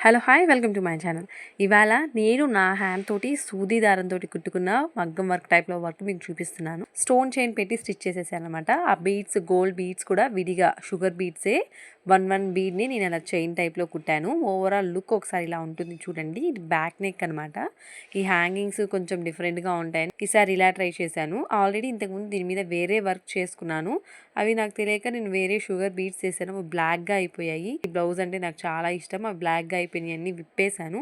Hello hi welcome to my channel. ఇవాళ నేను నా హ్యాండ్ తోటి సూది దారంతో కుట్టుకున్న మగ్గం వర్క్ టైప్లో వర్క్ మీకు చూపిస్తున్నాను. స్టోన్ చైన్ పెట్టి స్టిచ్ చేసేసాను అనమాట. ఆ బీడ్స్ గోల్డ్ బీడ్స్ కూడా విడిగా షుగర్ బీడ్సే వన్ బీడ్ని నేను అలా చైన్ టైప్లో కుట్టాను. ఓవరాల్ లుక్ ఒకసారి ఇలా ఉంటుంది చూడండి. ఇది బ్యాక్ నెక్ అనమాట. ఈ హ్యాంగింగ్స్ కొంచెం డిఫరెంట్గా ఉంటాయని ఈసారి ఇలా ట్రై చేశాను. ఆల్రెడీ ఇంతకుముందు దీని మీద వేరే వర్క్ చేసుకున్నాను. అవి నాకు తెలియక నేను వేరే షుగర్ బీడ్స్ చేశాను. అవి బ్లాక్గా అయిపోయాయి. ఈ బ్లౌజ్ అంటే నాకు చాలా ఇష్టం. అవి బ్లాక్గా అయిపోయినాయి. అన్నీ విప్పేశాను.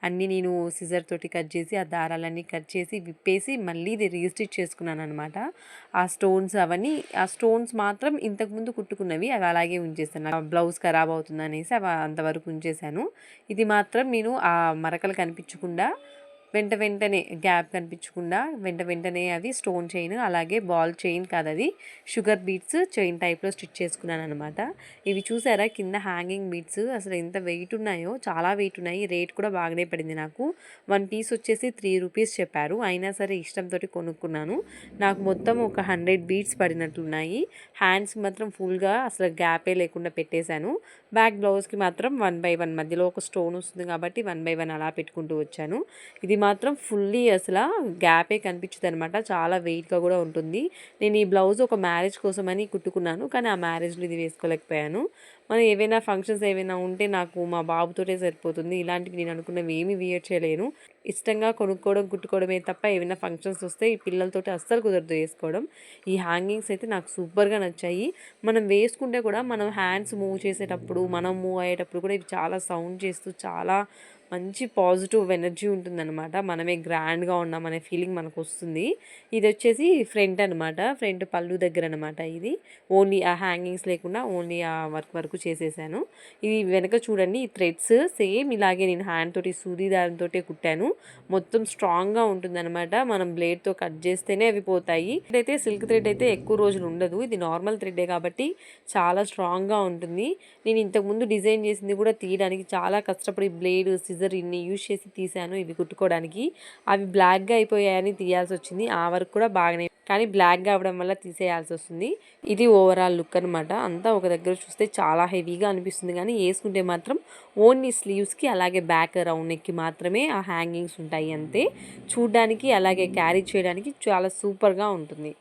అన్నీ నేను సిజర్ తోటి కట్ చేసి ఆ దారాలన్నీ కట్ చేసి విప్పేసి మళ్ళీ ఇది రీస్టిచ్ చేసుకున్నాను అనమాట. ఆ స్టోన్స్ అవన్నీ ఆ స్టోన్స్ మాత్రం ఇంతకుముందు కుట్టుకున్నవి అవి అలాగే ఉంచేసాను. బ్లౌజ్ ఖరాబ్ అవుతుంది అనేసి అవి అంతవరకు ఉంచేసాను. ఇది మాత్రం నేను ఆ మరకలు కనిపించకుండా వెంటనే గ్యాప్ కనిపించకుండా వెంటనే అవి స్టోన్ చైన్ అలాగే బాల్ చైన్ కాదు, అది షుగర్ బీడ్స్ చైన్ టైప్లో స్టిచ్ చేసుకున్నాను అనమాట. ఇవి చూసారా కింద హ్యాంగింగ్ బీడ్స్ అసలు ఎంత వెయిట్ ఉన్నాయో, చాలా వెయిట్ ఉన్నాయి. రేట్ కూడా బాగానే పడింది నాకు. 1 పీస్ వచ్చేసి 3 రూపీస్ చెప్పారు. అయినా సరే ఇష్టంతో కొనుక్కున్నాను. నాకు మొత్తం ఒక 100 బీడ్స్ పడినట్లున్నాయి. హ్యాండ్స్ మాత్రం ఫుల్గా అసలు గ్యాపే లేకుండా పెట్టేశాను. బ్యాక్ బ్లౌజ్కి మాత్రం 1 by 1 మధ్యలో ఒక స్టోన్ వస్తుంది కాబట్టి 1 by 1 అలా పెట్టుకుంటూ వచ్చాను. ఇది మాత్రం ఫుల్లీ అసలు గ్యాపే కనిపించదు అనమాట. చాలా వెయిట్గా కూడా ఉంటుంది. నేను ఈ బ్లౌజ్ ఒక మ్యారేజ్ కోసమని కుట్టుకున్నాను, కానీ ఆ మ్యారేజ్లో ఇది వేసుకోలేకపోయాను. మనం ఏవైనా ఫంక్షన్స్ ఏవైనా ఉంటే నాకు మా బాబుతోటే సరిపోతుంది. ఇలాంటివి నేను అనుకున్నవి ఏమీ వేర్ చేయలేను. ఇష్టంగా కొనుక్కోవడం కుట్టుకోవడమే తప్ప ఏమైనా ఫంక్షన్స్ వస్తే ఈ పిల్లలతోటి అస్సలు కుదరదు వేసుకోవడం. ఈ హ్యాంగింగ్స్ అయితే నాకు సూపర్గా నచ్చాయి. మనం వేసుకుంటే కూడా మనం హ్యాండ్స్ మూవ్ చేసేటప్పుడు, మనం మూవ్ అయ్యేటప్పుడు కూడా ఇవి చాలా సౌండ్ చేస్తూ చాలా మంచి పాజిటివ్ ఎనర్జీ ఉంటుందన్నమాట. మనమే గ్రాండ్గా ఉన్నామనే ఫీలింగ్ మనకు వస్తుంది. ఇది వచ్చేసి ఫ్రంట్ అనమాట. ఫ్రంట్ పళ్ళు దగ్గర అనమాట. ఇది ఓన్లీ ఆ హ్యాంగింగ్స్ లేకుండా ఓన్లీ ఆ వర్క్ వరకు చేసేసాను. ఇది వెనక చూడండి, ఈ థ్రెడ్స్ సేమ్ ఇలాగే నేను హ్యాండ్ తోటి సూది దారంతో కుట్టాను. మొత్తం స్ట్రాంగ్గా ఉంటుందన్నమాట. మనం బ్లేడ్తో కట్ చేస్తేనే అవి పోతాయి. ఇదైతే సిల్క్ థ్రెడ్ అయితే ఎక్కువ రోజులు ఉండదు. ఇది నార్మల్ థ్రెడ్డే కాబట్టి చాలా స్ట్రాంగ్గా ఉంటుంది. నేను ఇంతకుముందు డిజైన్ చేసింది కూడా తీయడానికి చాలా కష్టపడి బ్లేడ్ సిజర్ ఇన్ని యూజ్ చేసి తీసాను ఇవి కుట్టుకోవడానికి. అవి బ్లాక్గా అయిపోయాయని తీయాల్సి వచ్చింది. ఆ వర్క్ కూడా బాగానే, కానీ బ్లాక్గా అవ్వడం వల్ల తీసేయాల్సి వస్తుంది. ఇది ఓవరాల్ లుక్ అనమాట. అంతా ఒక దగ్గర చూస్తే చాలా హెవీగా అనిపిస్తుంది, కానీ వేసుకుంటే మాత్రం ఓన్లీ స్లీవ్స్కి అలాగే బ్యాక్ రౌండ్ నెక్కి మాత్రమే ఆ హ్యాంగింగ్స్ ఉంటాయి అంతే. చూడ్డానికి అలాగే క్యారీ చేయడానికి చాలా సూపర్గా ఉంటుంది.